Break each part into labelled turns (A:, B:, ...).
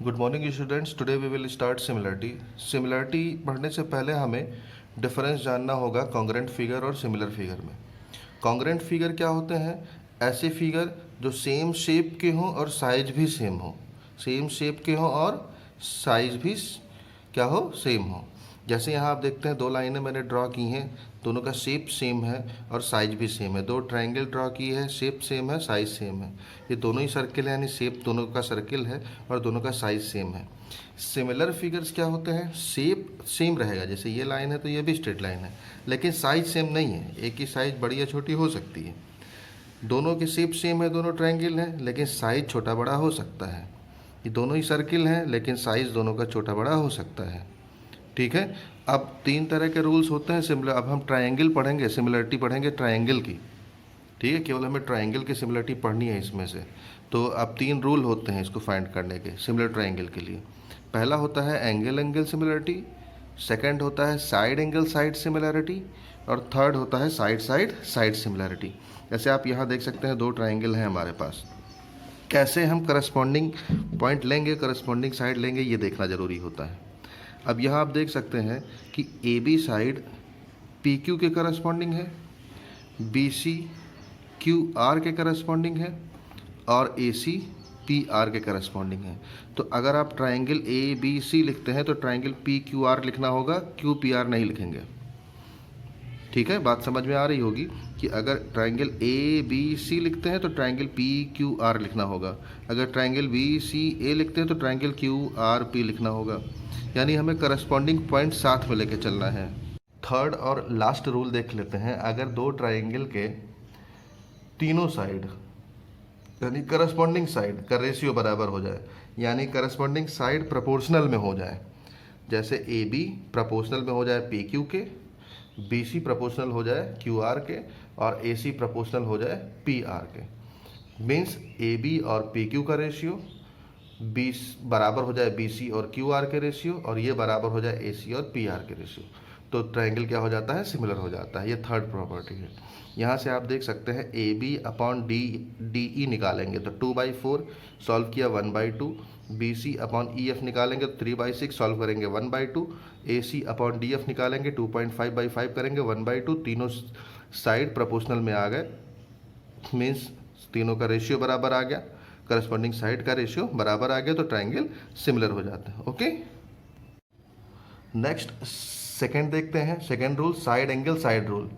A: Good morning students. Today we will start similarity. Similarity पढ़ने से पहले हमें डिफरेंस जानना होगा कॉन्ग्रेंट फिगर और सिमिलर फिगर में। कॉन्ग्रेंट फिगर क्या होते हैं? ऐसे फिगर जो सेम शेप के हों और साइज भी सेम हो, सेम शेप के हों और साइज भी क्या हो, सेम हो। जैसे यहाँ आप देखते हैं दो लाइनें मैंने ड्रॉ की हैं, दोनों का शेप सेम है और साइज भी सेम है। दो ट्रायंगल ड्रॉ की है, शेप सेम है, साइज सेम है। ये दोनों ही सर्किल है, यानी शेप दोनों का सर्किल है और दोनों का साइज सेम है। सिमिलर फिगर्स क्या होते हैं? शेप सेम रहेगा, जैसे ये लाइन है तो ये भी स्ट्रेट लाइन है, लेकिन साइज सेम नहीं है। एक की साइज बड़ी या छोटी हो सकती है। दोनों के शेप सेम है, दोनों ट्रायंगल हैं, लेकिन साइज छोटा बड़ा हो सकता है। ये दोनों ही सर्किल हैं, लेकिन साइज दोनों का छोटा बड़ा हो सकता है। ठीक है। अब तीन तरह के रूल्स होते हैं सिमिलर। अब हम ट्रायंगल पढ़ेंगे, सिमिलरिटी पढ़ेंगे ट्रायंगल की। ठीक है, केवल हमें ट्रायंगल की सिमिलरिटी पढ़नी है इसमें से। तो अब तीन रूल होते हैं इसको फाइंड करने के सिमिलर ट्रायंगल के लिए। पहला होता है एंगल एंगल सिमिलरिटी, सेकंड होता है साइड एंगल साइड सिमिलरिटी, और थर्ड होता है साइड साइड साइड सिमिलरिटी। जैसे आप यहाँ देख सकते हैं दो ट्रायंगल हैं हमारे पास। कैसे हम करस्पॉन्डिंग पॉइंट लेंगे, करस्पॉन्डिंग साइड लेंगे, ये देखना ज़रूरी होता है। अब यहाँ आप देख सकते हैं कि A B side P Q के करस्पॉन्डिंग है, बी सी क्यू आर के करस्पॉन्डिंग है, और ए सी पी आर के करस्पॉन्डिंग है। तो अगर आप ट्रायंगल ए बी सी लिखते हैं तो ट्रायंगल पी क्यू आर लिखना होगा, क्यू पी आर नहीं लिखेंगे। ठीक है, बात समझ में आ रही होगी कि अगर ट्रायंगल ए बी सी लिखते हैं तो ट्रायंगल पी क्यू आर लिखना होगा। अगर ट्रायंगल बी सी ए लिखते हैं तो ट्रायंगल क्यू आर पी लिखना होगा। यानी हमें करस्पॉन्डिंग पॉइंट साथ में लेके चलना है। थर्ड और लास्ट रूल देख लेते हैं। अगर दो ट्रायंगल के तीनों साइड यानी करस्पॉन्डिंग साइड का रेशियो बराबर हो जाए, यानी करस्पॉन्डिंग साइड प्रोपोर्शनल में हो जाए, जैसे ए बी प्रोपोर्शनल में हो जाए पी क्यू के, बी सी प्रोपोर्शनल हो जाए क्यू आर के, और ए सी प्रोपोर्शनल हो जाए पी आर के। मीन्स ए बी और पी क्यू का रेशियो बराबर हो जाए बी सी और क्यू आर के रेशियो, और ये बराबर हो जाए ए सी और पी आर के रेशियो। तो ट्रायंगल क्या हो जाता है? सिमिलर हो जाता है। ये थर्ड प्रॉपर्टी है। यहाँ से आप देख सकते हैं A B upon D D E निकालेंगे तो 2/4, सॉल्व किया 1/2। B C upon E F निकालेंगे तो 3/6, सॉल्व करेंगे 1/2। A C upon D F निकालेंगे 2.5/5 करेंगे 1/2। तीनों साइड प्रोपोर्शनल में आ गए, मीन्स तीनों का रेशियो बराबर आ गया, करस्पॉन्डिंग साइड का रेशियो बराबर आ गया, तो ट्रायंगल सिमिलर हो जाता है। ओके, नेक्स्ट सेकंड देखते हैं। Second rule side angle side rule.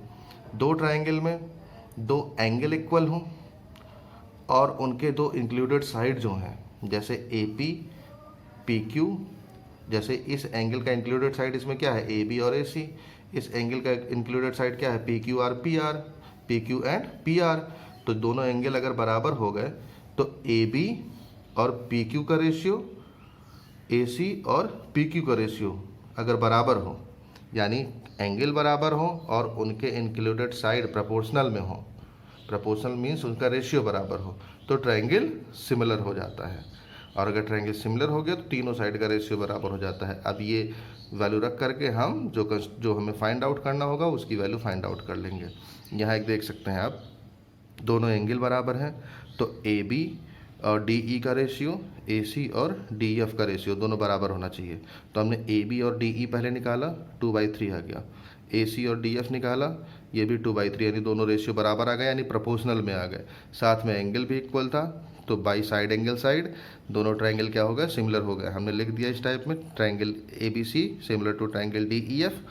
A: दो ट्रायंगल में दो एंगल इक्वल हों और उनके दो इंक्लूडेड साइड जो हैं, जैसे ए पी पी क्यू, जैसे इस एंगल का इंक्लूडेड साइड इसमें क्या है? ए बी और ए सी। इस एंगल का इंक्लूडेड साइड क्या है? P Q R P R, P Q and P R. तो दोनों एंगल अगर बराबर हो गए तो ए बी और पी क्यू का रेशियो, ए सी और पी क्यू का रेशियो अगर बराबर हो, यानी एंगल बराबर हो और उनके इंक्लूडेड साइड प्रोपोर्शनल में हो, प्रोपोर्शनल मीन्स उनका रेशियो बराबर हो, तो ट्रायंगल सिमिलर हो जाता है। और अगर ट्रायंगल सिमिलर हो गया तो तीनों साइड का रेशियो बराबर हो जाता है। अब ये वैल्यू रख करके हम जो हमें फाइंड आउट करना होगा उसकी वैल्यू फाइंड आउट कर लेंगे। यहाँ एक देख सकते हैं आप, दोनों एंगल बराबर हैं, तो ए बी और डी ई का रेशियो, ए सी और डी एफ का रेशियो दोनों बराबर होना चाहिए। तो हमने ए बी और डी ई पहले निकाला, 2/3 आ गया। ए सी और डी एफ निकाला, ये भी 2/3, यानी दोनों रेशियो बराबर आ गए, यानी प्रोपोर्शनल में आ गए। साथ में एंगल भी इक्वल था, तो बाई साइड एंगल साइड दोनों ट्रायंगल क्या हो गए? सिमिलर हो गए। हमने लिख दिया इस टाइप में, triangle A B C similar to triangle D E F.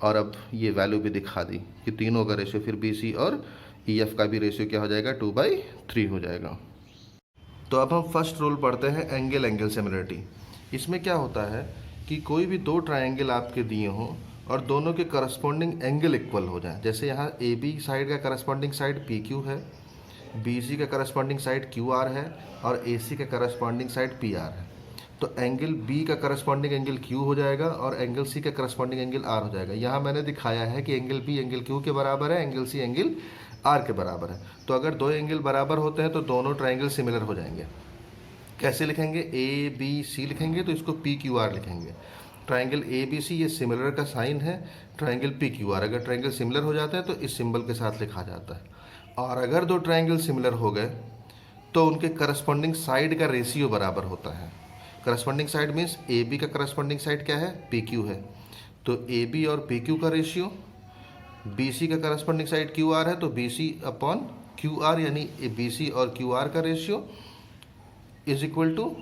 A: और अब ये वैल्यू भी दिखा दी कि तीनों का रेशियो फिर बी सी और ई एफ का भी रेशियो क्या हो जाएगा? 2/3 हो जाएगा। तो अब हम फर्स्ट रूल पढ़ते हैं एंगल एंगल सिमिलरिटी। इसमें क्या होता है कि कोई भी दो ट्रायंगल आपके दिए हों और दोनों के करस्पॉन्डिंग एंगल इक्वल हो जाए, जैसे यहाँ ए बी साइड का करस्पॉन्डिंग साइड पी क्यू है, बी सी का करस्पॉन्डिंग साइड क्यू आर है, और ए सी का करस्पॉन्डिंग साइड पी आर है। तो एंगल बी का करस्पॉन्डिंग एंगल क्यू हो जाएगा और एंगल सी का करस्पॉन्डिंग एंगल आर हो जाएगा। यहाँ मैंने दिखाया है कि एंगल बी एंगल क्यू के बराबर है, एंगल सी एंगल आर के बराबर है। तो अगर दो एंगल बराबर होते हैं तो दोनों ट्रायंगल सिमिलर हो जाएंगे। कैसे लिखेंगे? ए बी सी लिखेंगे तो इसको पी क्यू आर लिखेंगे। ट्रायंगल ए बी सी ये सिमिलर का साइन है, ट्रायंगल पी क्यू आर। अगर ट्रायंगल सिमिलर हो जाते हैं तो इस सिंबल के साथ लिखा जाता है। और अगर दो ट्रायंगल सिमिलर हो गए तो उनके करस्पॉन्डिंग साइड का रेशियो बराबर होता है। Corresponding side means A B का करस्पॉन्डिंग साइड क्या है, पी क्यू है, तो ए बी और पी क्यू का रेशियो, बी सी का करस्पॉन्डिंग साइड क्यू आर है तो B C upon Q R, यानी बी सी और क्यू आर का ratio is equal to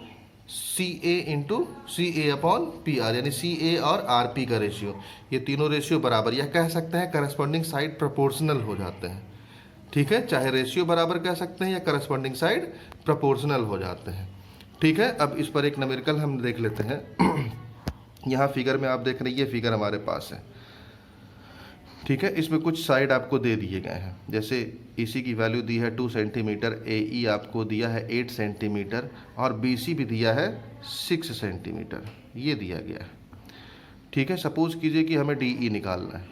A: C A into C A upon P R, यानी C ए और R P का ratio, ये तीनों रेशियो बराबर, या कह सकते हैं करस्पॉन्डिंग साइड प्रोपोर्शनल हो जाते हैं। ठीक है, चाहे रेशियो बराबर कह सकते हैं या करस्पॉन्डिंग साइड प्रोपोर्शनल हो जाते हैं। ठीक है, अब इस पर एक न्यूमेरिकल हम देख लेते हैं। यहाँ फिगर में आप देख रहे हैं, ये फिगर हमारे पास है। ठीक है, इसमें कुछ साइड आपको दे दिए गए हैं, जैसे AC की वैल्यू दी है 2 सेंटीमीटर, AE आपको दिया है 8 सेंटीमीटर और BC भी दिया है 6 सेंटीमीटर, ये दिया गया है। ठीक है, सपोज कीजिए कि हमें DE निकालना है,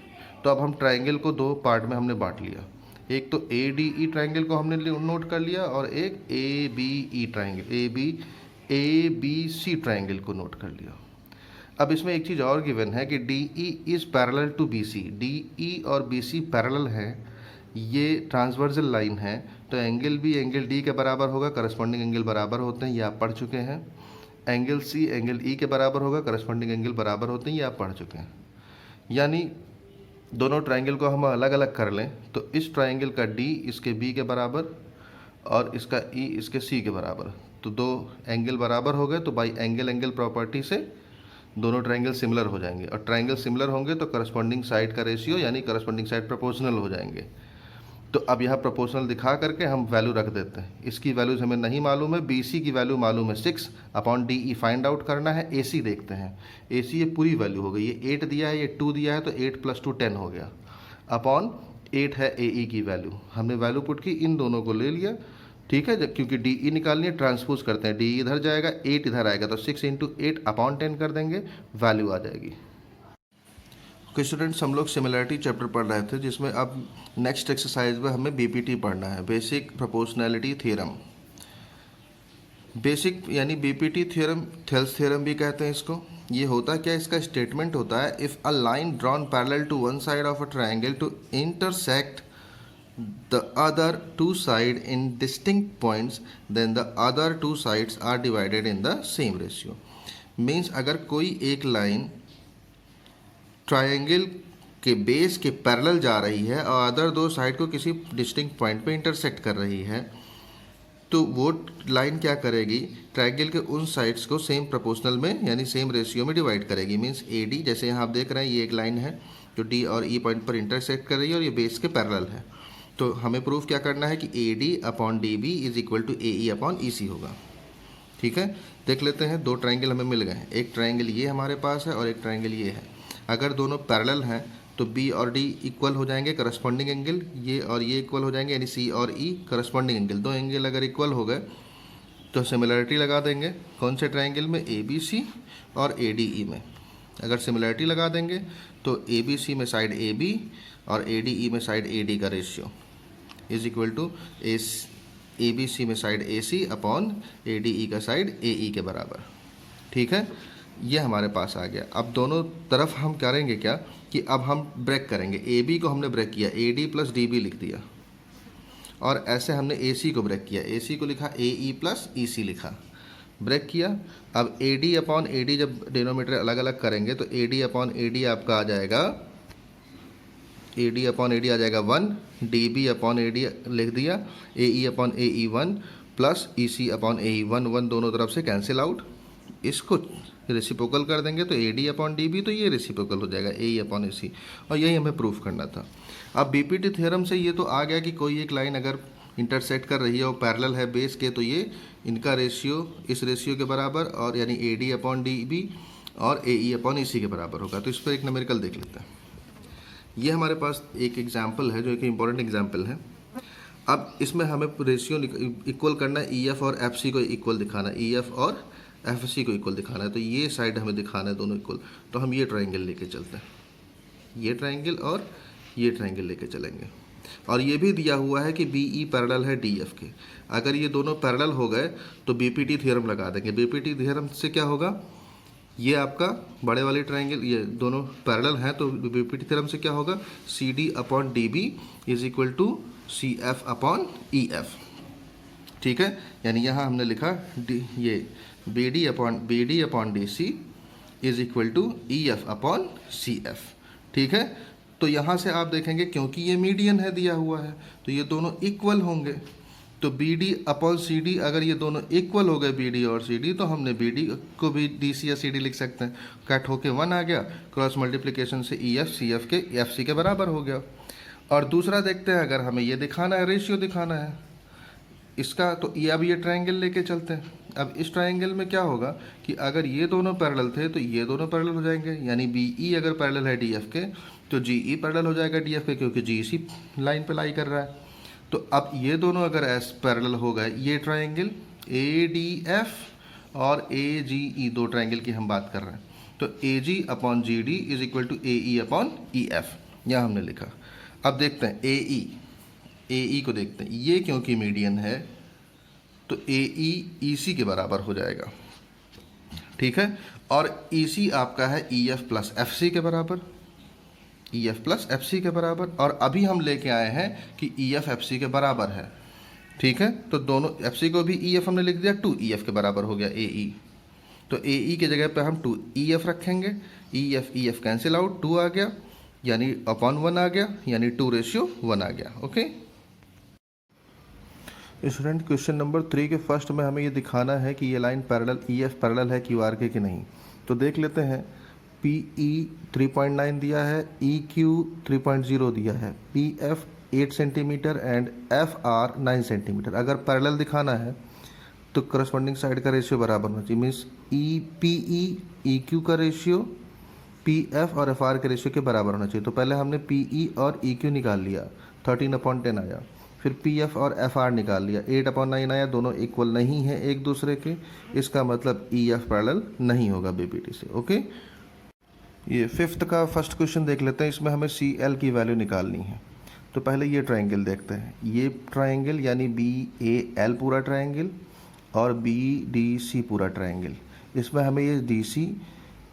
A: तो अब हम ट्राइंगल को दो पार्ट में हमने बांट लिया, एक तो ADE ट्राइंगल को हमने नोट कर लिया और एक ABE ट्राइंगल ABC ट्राइंगल को नोट कर लिया। अब इसमें एक चीज़ और गिवन है कि DE is parallel to BC, DE और BC पैरेलल है, ये ट्रांसवर्सल लाइन है, तो एंगल भी एंगल D के बराबर होगा, करस्पॉन्डिंग एंगल बराबर होते हैं, ये आप पढ़ चुके हैं। एंगल C एंगल E के बराबर होगा, करस्पॉन्डिंग एंगल बराबर होते हैं, ये आप पढ़ चुके हैं। यानी दोनों ट्राइंगल को हम अलग अलग कर लें तो इस ट्राइंगल का D इसके B के बराबर और इसका E इसके C के बराबर, तो दो एंगल बराबर हो गए, तो बाई एंगल एंगल प्रॉपर्टी से दोनों ट्राइंगल सिमिलर हो जाएंगे, और ट्राइंगल सिमिलर होंगे तो करस्पॉन्डिंग साइड का रेशियो यानी करस्पॉन्डिंग साइड प्रोपोर्शनल हो जाएंगे। तो अब यहाँ प्रोपोर्शनल दिखा करके हम वैल्यू रख देते हैं। इसकी वैल्यूज हमें नहीं मालूम है, BC की वैल्यू मालूम है 6 अपॉन DE फाइंड आउट करना है। AC देखते हैं, AC ये पूरी वैल्यू हो गई, ये 8 दिया है, ये 2 दिया है, तो 8 + 2 10 हो गया, अपॉन 8 है AE की वैल्यू, हमने वैल्यू पुट की, इन दोनों को ले लिया। ठीक है, जब क्योंकि DE निकालनी है ट्रांसपोज करते हैं, DE इधर जाएगा, 8 इधर आएगा, तो 6 × 8 अपॉन 10 कर देंगे, वैल्यू आ जाएगी। ओके स्टूडेंट्स, हम लोग सिमिलरिटी चैप्टर पढ़ रहे थे, जिसमें अब नेक्स्ट एक्सरसाइज में हमें BPT पढ़ना है, बेसिक प्रोपोर्शनैलिटी थ्योरम। बेसिक यानी BPT थ्योरम, थेल्स थ्योरम भी कहते हैं इसको। ये होता क्या, इसका स्टेटमेंट होता है, if a line drawn parallel to one side of a triangle to intersect the other two sides in distinct points, then the other two sides are divided in the same ratio. Means अगर कोई एक line triangle के base के parallel जा रही है और other दो साइड को किसी डिस्टिंक्ट पॉइंट पे इंटरसेक्ट कर रही है, तो वो लाइन क्या करेगी, ट्रायंगल के उन साइड्स को सेम प्रोपोर्शनल में यानी सेम रेशियो में डिवाइड करेगी। मीन्स AD, जैसे यहाँ आप देख रहे हैं, ये एक लाइन है जो D और E पॉइंट पर इंटरसेक्ट कर रही है और ये बेस के पैरेलल है, तो हमें प्रूफ क्या करना है कि AD upon DB is equal to AE upon EC होगा। ठीक है, देख लेते हैं, दो ट्राइंगल हमें मिल गए, एक ट्राइंगल ये हमारे पास है और एक ट्राइंगल ये है। अगर दोनों पैरेलल हैं तो B और D इक्वल हो जाएंगे, करस्पॉन्डिंग एंगल ये और ये इक्वल हो जाएंगे, यानी C और E करस्पॉन्डिंग एंगल, दो एंगल अगर इक्वल हो गए तो सिमिलरिटी लगा देंगे। कौन से ट्राइंगल में, ABC और ADE में। अगर सिमिलरिटी लगा देंगे तो ABC में साइड AB और ADE में साइड AD का ratio is equal to ABC में साइड AC अपॉन ADE का साइड AE के बराबर। ठीक है, ये हमारे पास आ गया। अब दोनों तरफ हम करेंगे क्या कि अब हम ब्रेक करेंगे, AB को हमने ब्रेक किया, AD + DB लिख दिया, और ऐसे हमने AC को ब्रेक किया, AC को लिखा AE + EC लिखा, ब्रेक किया। अब AD अपॉन AD जब डिनोमीटर अलग अलग करेंगे तो AD अपॉन AD आपका आ जाएगा, AD अपॉन AD आ जाएगा 1, DB अपॉन AD लिख दिया, AE upon AE 1 plus EC upon AE 1 दोनों तरफ से कैंसिल आउट, इसको रेसिप्रोकल कर देंगे तो AD अपॉन DB, तो ये रेसिप्रोकल हो जाएगा AE अपॉन AC, और यही हमें प्रूफ करना था। अब BPT थ्योरम से ये तो आ गया कि कोई एक लाइन अगर इंटरसेक्ट कर रही है और पैरेलल है बेस के, तो ये इनका रेशियो इस रेशियो के बराबर, और यानी AD अपॉन DB और AE अपॉन EC के बराबर होगा। तो इस पर एक न्यूमेरिकल देख लेते हैं। ये हमारे पास एक एग्जाम्पल है जो एक इम्पॉर्टेंट एग्जाम्पल है। अब इसमें हमें रेशियो इक्वल करना है, EF और FC को इक्वल दिखाना है, EF और FC को इक्वल दिखाना है, तो ये साइड हमें दिखाना है दोनों इक्वल। तो हम ये ट्राइंगल लेके चलते हैं, ये ट्राइंगल और ये ट्राइंगल लेके चलेंगे, और ये भी दिया हुआ है कि BE पैरेलल है DF के। अगर ये दोनों पैरेलल हो गए तो BPT थ्योरम लगा देंगे। BPT थ्योरम से क्या होगा, ये आपका बड़े वाले ट्राइंगल ये दोनों पैरेलल हैं, तो BPT थ्योरम से क्या होगा, CD upon DB is equal to CF upon EF। ठीक है, यानी यहाँ हमने लिखा ये B D upon D C is equal to E F upon C F. ठीक है, तो यहाँ से आप देखेंगे क्योंकि ये मीडियन है दिया हुआ है तो ये दोनों इक्वल होंगे। तो B D upon C D, अगर ये दोनों इक्वल हो गए बी डी और सी डी, तो हमने बी डी को भी डी सी या सी डी लिख सकते हैं। कट होके 1 आ गया, क्रॉस मल्टीप्लिकेशन से ई एफ सी एफ के एफ सी के बराबर हो गया। और दूसरा देखते हैं, अगर हमें ये दिखाना है, रेशियो दिखाना है इसका, तो ये अब ये ट्रायंगल लेके चलते हैं। अब इस ट्रायंगल में क्या होगा कि अगर ये दोनों पैरेलल थे तो ये दोनों पैरेलल हो जाएंगे, यानी बी ई अगर पैरेलल है डी एफ के तो जी ई पैरेलल हो जाएगा डी एफ के, क्योंकि जी इसी लाइन पे लाई कर रहा है। तो अब ये दोनों अगर एस पैरेलल हो गए, ये ट्रायंगल ए डी एफ और ए जी ई, दो ट्रायंगल की हम बात कर रहे हैं, तो A G upon G D is equal to A E upon E F, यहाँ हमने लिखा। अब देखते हैं ए ई को देखते हैं, ये क्योंकि मीडियन है तो ए ई सी के बराबर हो जाएगा। ठीक है, और ई सी आपका है E F plus F C के बराबर, E F plus F C के बराबर। और अभी हम लेके आए हैं कि ई एफ एफ सी के बराबर है। ठीक है, तो दोनों एफ सी को भी ई एफ हमने लिख दिया, 2 ई एफ के बराबर हो गया ए ई। तो ए ई के जगह पे हम 2 ई एफ रखेंगे, ई एफ कैंसिल आउट, 2 आ गया, यानी अपॉन 1 आ गया, यानी 2:1 आ गया। ओके स्टूडेंट, क्वेश्चन नंबर 3 के फर्स्ट में हमें ये दिखाना है कि ये line parallel E F parallel है क्यू आर के कि नहीं। तो देख लेते हैं, पी ई 3.9 दिया है, ई क्यू 3.0 दिया है, P F 8 centimetre and F R 9 centimetre. अगर पैरेलल दिखाना है तो करस्पॉन्डिंग साइड का रेशियो बराबर होना चाहिए, means E P E Q का रेशियो पी एफ और एफ आर के रेशियो के बराबर होना चाहिए। तो पहले हमने पी ई और ई क्यू निकाल लिया, 13/10 आया। फिर पी एफ और एफ आर निकाल लिया, 8/9 आया। दोनों इक्वल नहीं है एक दूसरे के, इसका मतलब ई एफ पैरेलल नहीं होगा बीपीटी से। ओके, ये फिफ्थ का फर्स्ट क्वेश्चन देख लेते हैं। इसमें हमें सी एल की वैल्यू निकालनी है। तो पहले ये ट्रायंगल देखते हैं, ये ट्रायंगल यानी बी ए एल पूरा ट्रायंगल और बी डी सी पूरा ट्रायंगल। इसमें हमें ये डी सी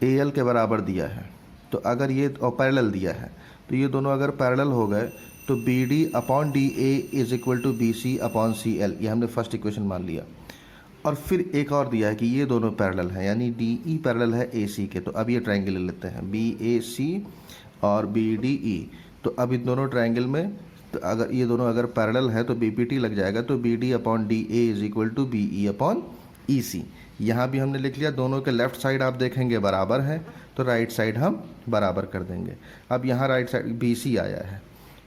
A: ए एल के बराबर दिया है, तो अगर ये और पैरेलल दिया है तो ये दोनों अगर पैरेलल हो गए तो B D upon D A is equal to B C upon C L, ये हमने फर्स्ट इक्वेशन मान लिया। और फिर एक और दिया है कि ये दोनों पैरेलल हैं, यानी डी ई पैरेलल है ए सी के। तो अब ये ट्रायंगल ले लेते हैं, बी ए सी और बी डी ई। तो अब इन दोनों ट्रायंगल में तो अगर ये दोनों अगर पैरेलल है तो बी पी टी लग जाएगा, तो B D upon D A is equal to B E upon E C. यहाँ भी हमने लिख लिया, दोनों के लेफ्ट साइड आप देखेंगे बराबर है तो राइट साइड हम बराबर कर देंगे। अब यहाँ राइट साइड बी सी आया है,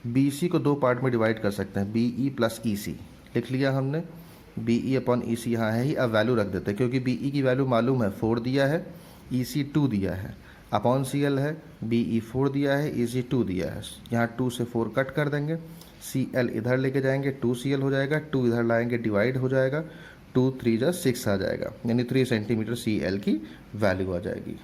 A: बी सी को 2 पार्ट में डिवाइड कर सकते हैं, बी ई प्लस ई सी लिख लिया हमने, B E upon E C यहाँ है ही। अब वैल्यू रख देते हैं, क्योंकि बी ई की वैल्यू मालूम है 4 दिया है, ई सी 2 दिया है, अपॉन सी एल है, बी ई 4 दिया है, ई सी 2 दिया है। यहाँ 2 से 4 कट कर देंगे, सी एल इधर लेके जाएंगे, 2 सी एल हो जाएगा, 2 इधर लाएंगे डिवाइड हो जाएगा, 2 3 जा 6 आ जाएगा, यानी 3 सेंटीमीटर सी एल की वैल्यू आ जाएगी।